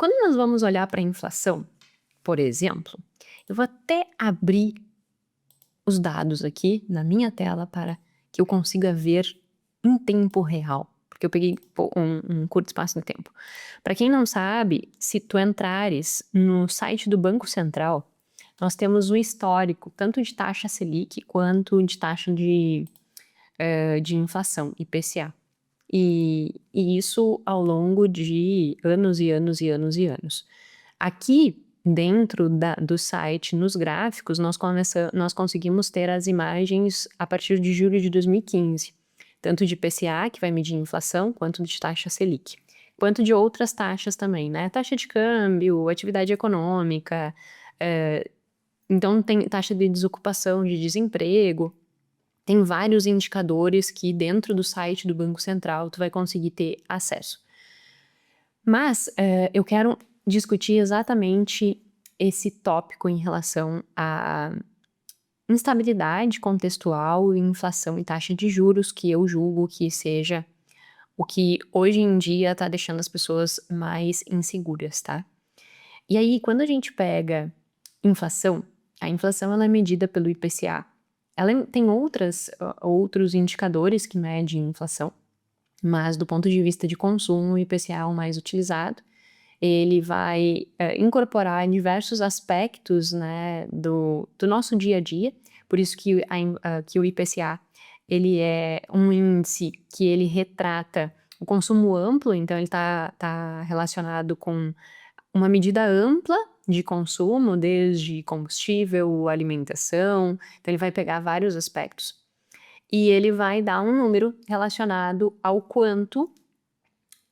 Quando nós vamos olhar para a inflação, por exemplo, eu vou até abrir os dados aqui na minha tela para que eu consiga ver em tempo real, porque eu peguei um curto espaço de tempo. Para quem não sabe, se tu entrares no site do Banco Central, nós temos o histórico tanto de taxa Selic quanto de taxa de inflação, IPCA. E isso ao longo de anos e anos e anos e anos. Aqui dentro do site, nos gráficos, nós conseguimos ter as imagens a partir de julho de 2015, tanto de IPCA, que vai medir a inflação, quanto de taxa Selic, quanto de outras taxas também, né? Taxa de câmbio, atividade econômica, então tem taxa de desocupação, de desemprego. Tem vários indicadores que dentro do site do Banco Central tu vai conseguir ter acesso. Mas eu quero discutir exatamente esse tópico em relação à instabilidade contextual, inflação e taxa de juros, que eu julgo que seja o que hoje em dia está deixando as pessoas mais inseguras, tá? E aí, quando a gente pega inflação, a inflação ela é medida pelo IPCA. Ela tem outros indicadores que medem inflação, mas do ponto de vista de consumo, o IPCA é o mais utilizado. Ele vai incorporar diversos aspectos, né, do nosso dia a dia, por isso que o IPCA ele é um índice que ele retrata o consumo amplo, então ele tá relacionado com uma medida ampla de consumo, desde combustível, alimentação, então ele vai pegar vários aspectos. E ele vai dar um número relacionado ao quanto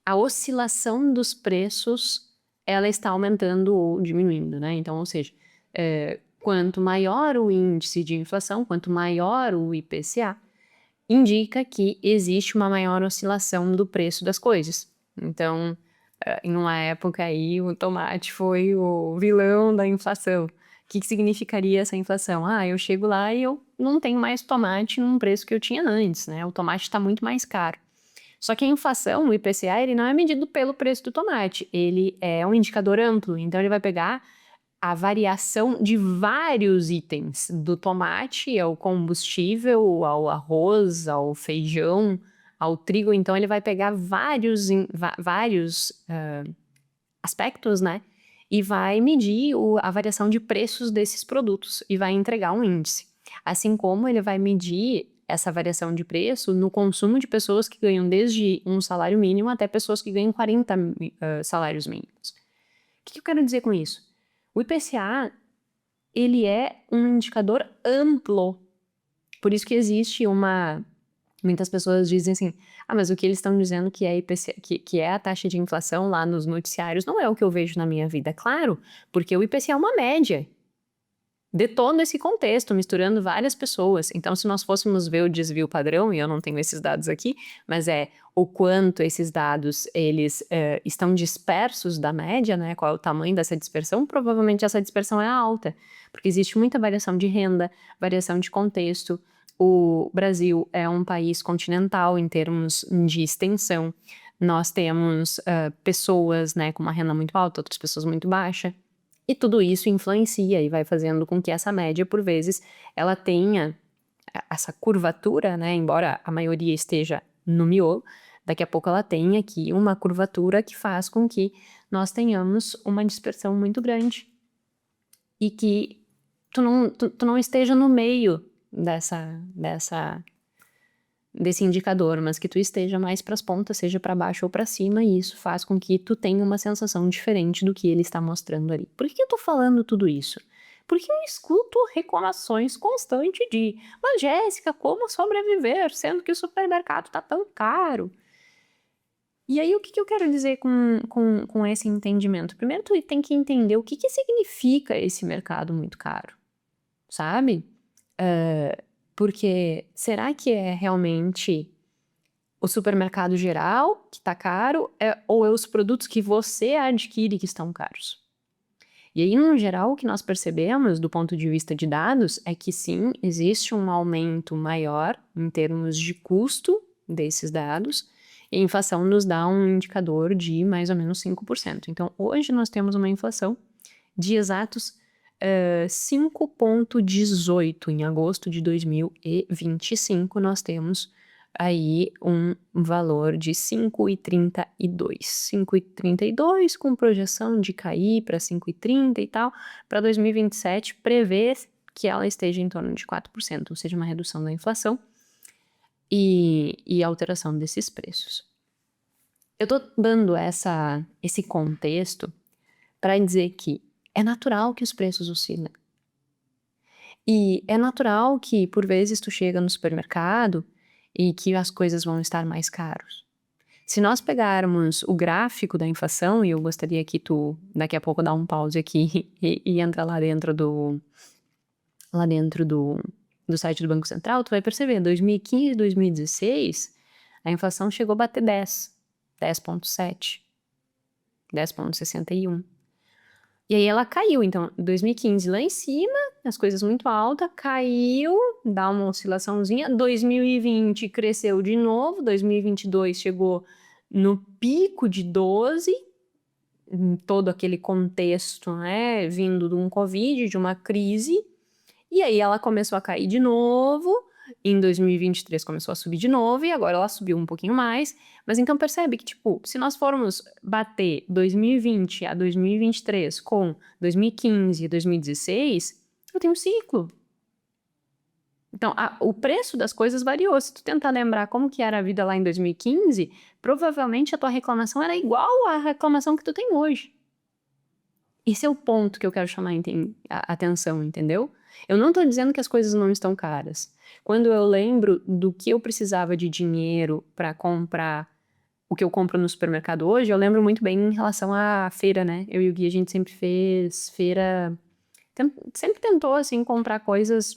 a oscilação dos preços ela está aumentando ou diminuindo, né? Então, ou seja, quanto maior o índice de inflação, quanto maior o IPCA, indica que existe uma maior oscilação do preço das coisas. Então, em uma época aí, o tomate foi o vilão da inflação. O que significaria essa inflação? Eu chego lá e eu não tenho mais tomate num preço que eu tinha antes, né? O tomate está muito mais caro. Só que a inflação, o IPCA, ele não é medido pelo preço do tomate, ele é um indicador amplo, então ele vai pegar a variação de vários itens, do tomate ao combustível, ao arroz, ao feijão, ao trigo, então ele vai pegar vários aspectos, né, e vai medir a variação de preços desses produtos e vai entregar um índice. Assim como ele vai medir essa variação de preço no consumo de pessoas que ganham desde um salário mínimo até pessoas que ganham 40 salários mínimos. O que eu quero dizer com isso? O IPCA, ele é um indicador amplo. Por isso que existe muitas pessoas dizem assim, mas o que eles estão dizendo que é IPCA, que é a taxa de inflação lá nos noticiários não é o que eu vejo na minha vida. Claro, porque o IPCA é uma média de todo esse contexto, misturando várias pessoas. Então, se nós fôssemos ver o desvio padrão, e eu não tenho esses dados aqui, mas o quanto esses dados, eles estão dispersos da média, né? Qual é o tamanho dessa dispersão? Provavelmente essa dispersão é alta, porque existe muita variação de renda, variação de contexto. O Brasil é um país continental em termos de extensão. Nós temos pessoas, né, com uma renda muito alta, outras pessoas muito baixa. E tudo isso influencia e vai fazendo com que essa média, por vezes, ela tenha essa curvatura, né? Embora a maioria esteja no miolo, daqui a pouco ela tem aqui uma curvatura que faz com que nós tenhamos uma dispersão muito grande. E que tu não esteja no meio desse indicador, mas que tu esteja mais para as pontas, seja para baixo ou para cima, e isso faz com que tu tenha uma sensação diferente do que ele está mostrando ali. Por que eu tô falando tudo isso? Porque eu escuto reclamações constantes mas Jéssica, como sobreviver, sendo que o supermercado tá tão caro? E aí, o que eu quero dizer com esse entendimento? Primeiro, tu tem que entender o que significa esse mercado muito caro, sabe? Porque será que é realmente o supermercado geral que está caro ou é os produtos que você adquire que estão caros? E aí, no geral, o que nós percebemos do ponto de vista de dados é que sim, existe um aumento maior em termos de custo desses dados E a inflação nos dá um indicador de mais ou menos 5%. Então, hoje nós temos uma inflação de exatos 5,18. Em agosto de 2025, nós temos aí um valor de 5,32. 5,32 com projeção de cair para 5,30 e tal. Para 2027, prevê que ela esteja em torno de 4%, ou seja, uma redução da inflação e alteração desses preços. Eu tô dando esse contexto para dizer que é natural que os preços oscilem. E é natural que, por vezes, tu chega no supermercado e que as coisas vão estar mais caras. Se nós pegarmos o gráfico da inflação, e eu gostaria que tu, daqui a pouco, dá um pause aqui e entra lá dentro do site do Banco Central, tu vai perceber, 2015 e 2016, a inflação chegou a bater 10,7, 10,61. E aí ela caiu, então, 2015 lá em cima, as coisas muito altas, caiu, dá uma oscilaçãozinha, 2020 cresceu de novo, 2022 chegou no pico de 12, em todo aquele contexto, né, vindo de um Covid, de uma crise, e aí ela começou a cair de novo, em 2023 começou a subir de novo, e agora ela subiu um pouquinho mais. Mas então percebe que, tipo, se nós formos bater 2020 a 2023 com 2015 e 2016, eu tenho um ciclo. Então, o preço das coisas variou. Se tu tentar lembrar como que era a vida lá em 2015, provavelmente a tua reclamação era igual à reclamação que tu tem hoje. Esse é o ponto que eu quero chamar a atenção, entendeu? Eu não tô dizendo que as coisas não estão caras. Quando eu lembro do que eu precisava de dinheiro para comprar o que eu compro no supermercado hoje, eu lembro muito bem em relação à feira, né? Eu e o Gui, a gente sempre fez feira... Sempre tentou, assim, comprar coisas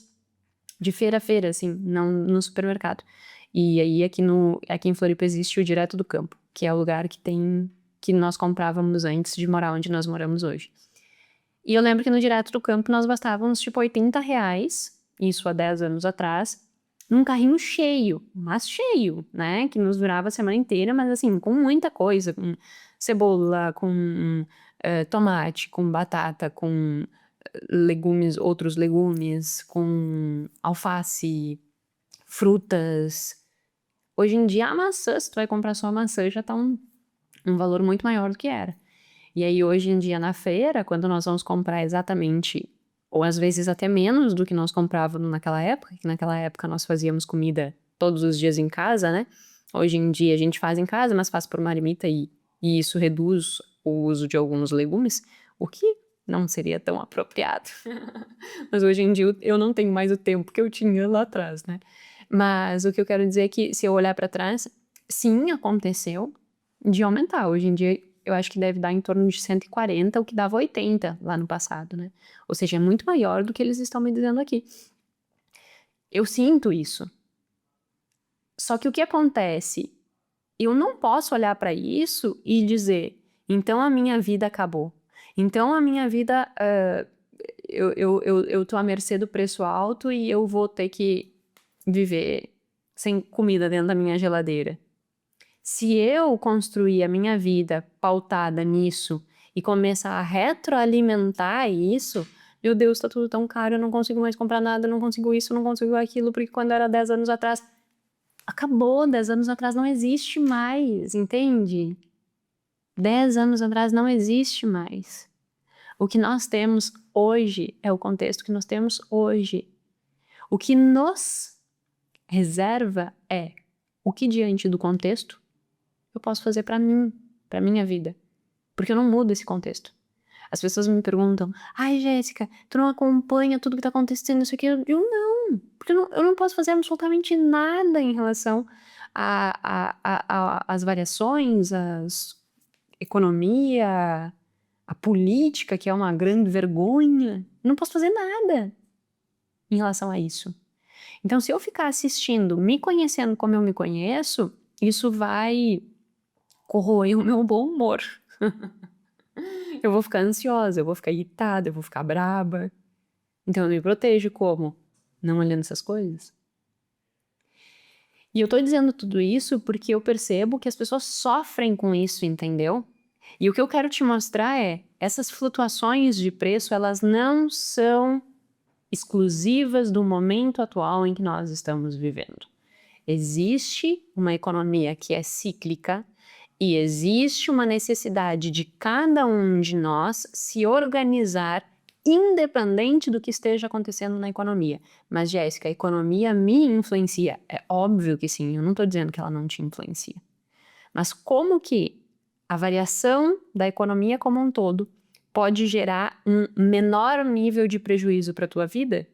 de feira a feira, assim, não no supermercado. E aí, aqui em Floripa existe o Direto do Campo, que é o lugar que nós comprávamos antes de morar onde nós moramos hoje. E eu lembro que no Direto do Campo nós gastávamos tipo R$ 80, isso há 10 anos atrás, num carrinho cheio, mas cheio, né? Que nos durava a semana inteira, mas assim, com muita coisa, com cebola, com tomate, com batata, com legumes, outros legumes, com alface, frutas. Hoje em dia a maçã, se tu vai comprar só a maçã, já tá um valor muito maior do que era. E aí, hoje em dia, na feira, quando nós vamos comprar exatamente, ou às vezes até menos do que nós comprávamos naquela época, que naquela época nós fazíamos comida todos os dias em casa, né? Hoje em dia a gente faz em casa, mas faz por marmita e isso reduz o uso de alguns legumes, o que não seria tão apropriado. Mas hoje em dia eu não tenho mais o tempo que eu tinha lá atrás, né? Mas o que eu quero dizer é que, se eu olhar para trás, sim, aconteceu de aumentar. Hoje em dia eu acho que deve dar em torno de 140, o que dava 80 lá no passado, né? Ou seja, é muito maior do que eles estão me dizendo aqui. Eu sinto isso. Só que o que acontece? Eu não posso olhar para isso e dizer, então a minha vida acabou. Então a minha vida, eu tô à mercê do preço alto e eu vou ter que viver sem comida dentro da minha geladeira. Se eu construir a minha vida pautada nisso e começar a retroalimentar isso, meu Deus, tá tudo tão caro, eu não consigo mais comprar nada, eu não consigo isso, eu não consigo aquilo, porque quando era 10 anos atrás, acabou, 10 anos atrás não existe mais, entende? 10 anos atrás não existe mais. O que nós temos hoje é o contexto que nós temos hoje. O que nos reserva é o que, diante do contexto, eu posso fazer para mim, para minha vida. Porque eu não mudo esse contexto. As pessoas me perguntam, ai, Jéssica, tu não acompanha tudo que tá acontecendo, isso aqui? Eu digo, não, porque eu não posso fazer absolutamente nada em relação às variações, às economia, a política, que é uma grande vergonha. Eu não posso fazer nada em relação a isso. Então, se eu ficar assistindo, me conhecendo como eu me conheço, isso vai corroer o meu bom humor. Eu vou ficar ansiosa, eu vou ficar irritada, eu vou ficar braba. Então eu me protejo como? Não olhando essas coisas. E eu tô dizendo tudo isso porque eu percebo que as pessoas sofrem com isso, entendeu? E o que eu quero te mostrar é, essas flutuações de preço, elas não são exclusivas do momento atual em que nós estamos vivendo. Existe uma economia que é cíclica e existe uma necessidade de cada um de nós se organizar independente do que esteja acontecendo na economia. Mas, Jéssica, a economia me influencia? É óbvio que sim, eu não estou dizendo que ela não te influencia. Mas como que a variação da economia como um todo pode gerar um menor nível de prejuízo para a tua vida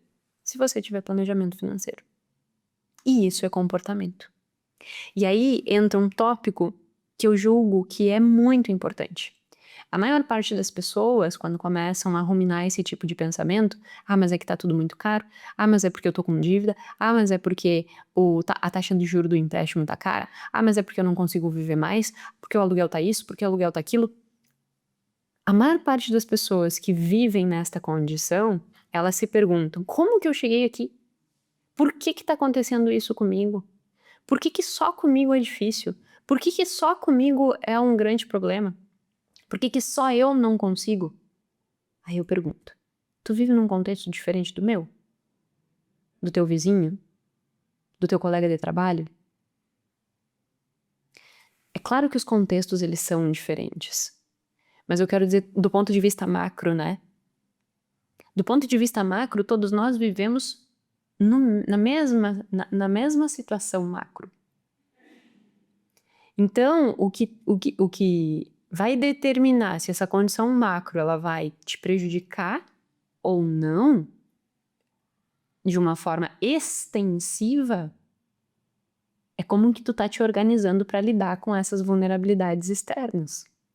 se você tiver planejamento financeiro? E isso é comportamento. E aí entra um tópico que eu julgo que é muito importante. A maior parte das pessoas, quando começam a ruminar esse tipo de pensamento, mas é que tá tudo muito caro, mas é porque eu tô com dívida, mas é porque a taxa de juros do empréstimo tá cara, mas é porque eu não consigo viver mais, porque o aluguel tá isso, porque o aluguel tá aquilo. A maior parte das pessoas que vivem nesta condição, elas se perguntam, como que eu cheguei aqui? Por que que tá acontecendo isso comigo? Por que que só comigo é difícil? Por que que só comigo é um grande problema? Por que que só eu não consigo? Aí eu pergunto, tu vive num contexto diferente do meu? Do teu vizinho? Do teu colega de trabalho? É claro que os contextos eles são diferentes, mas eu quero dizer do ponto de vista macro, né? Do ponto de vista macro, todos nós vivemos na mesma situação macro. Então, o que vai determinar se essa condição macro ela vai te prejudicar ou não, de uma forma extensiva, é como que tu tá te organizando para lidar com essas vulnerabilidades externas.